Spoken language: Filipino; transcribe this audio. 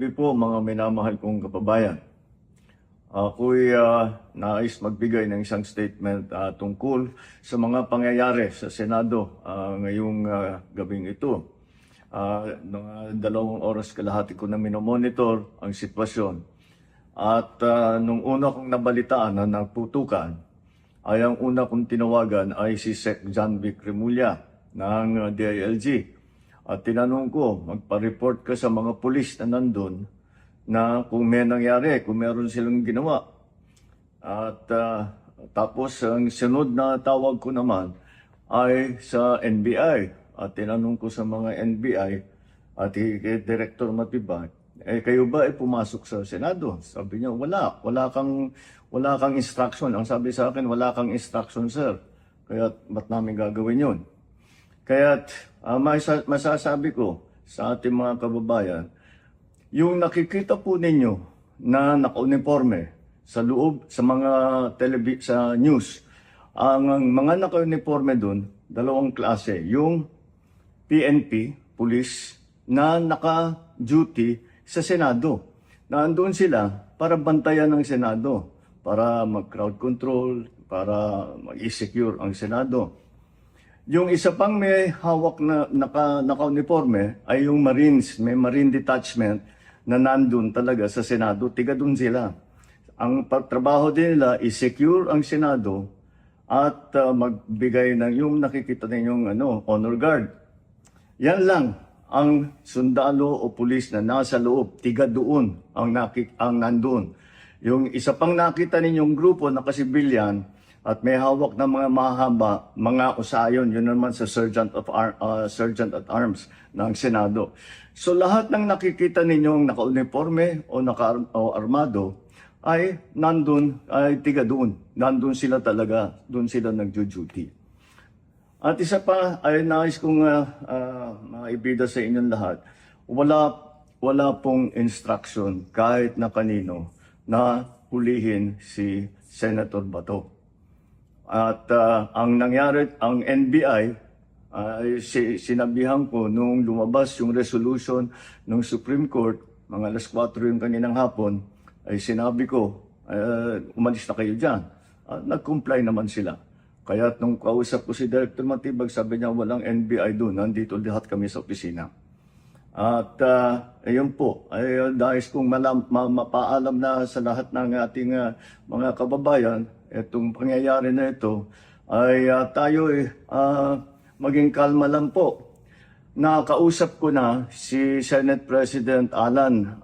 Po mga minamahal kong kababayan, ako'y nais magbigay ng isang statement tungkol sa mga pangyayari sa Senado ngayong gabing ito. Mga 2 oras kalahati ko na minomonitor ang sitwasyon. At nung una kong nabalitaan na nagputukan, ay ang una kong tinawagan ay si Sec. John Vic Remulla ng DILG. At tinanong ko, magpa-report ka sa mga pulis na nandun na kung may nangyari, kung meron silang ginawa. At tapos ang sunod na tawag ko naman ay sa NBI. At tinanong ko sa mga NBI at kay Director Matibag, kayo ba ay pumasok sa Senado? Sabi niya, wala kang instruction. Ang sabi sa akin, wala kang instruction, sir. Kaya ba't namin gagawin yun? Kaya masasabi ko sa ating mga kababayan, yung nakikita po ninyo na naka-uniforme sa loob, sa mga sa news, ang mga naka-uniforme doon, 2 klase. Yung PNP, police, na naka-duty sa Senado. Nandoon sila para bantayan ng Senado, para mag-crowd control, para mag-secure ang Senado. Yung isa pang may hawak na naka-uniforme ay yung Marines, may Marine Detachment na nandun talaga sa Senado, tiga dun sila. Ang trabaho din nila is secure ang Senado at magbigay ng yung nakikita ninyong honor guard. Yan lang ang sundalo o pulis na nasa loob, tiga doon ang nandun. Yung isa pang nakita ninyong grupo na kasibilyan, at may hawak na mga mahaba, mga usayon, yun naman sa Sergeant at Arms ng Senado. So lahat ng nakikita ninyong naka-uniforme o armado ay nandun, ay tiga doon. Nandun sila talaga, doon sila nagjo-duty. At isa pa ay nais kong maibida sa inyong lahat, wala pong instruction kahit na kanino na hulihin si Senator Bato. At ang nangyari, ang NBI, sinabihan ko nung lumabas yung resolution ng Supreme Court, mga 4:00 yung kaninang hapon, ay sinabi ko, umalis na kayo dyan. Nag-comply naman sila. Kaya nung kausap ko si Director Matibag, sabi niya walang NBI doon, nandito lahat kami sa opisina. At ayun po, ay dahil kong mapaalam na sa lahat ng ating mga kababayan, itong pangyayari na ito, ay tayo maging kalma lang po. Nakausap ko na si Senate President Alan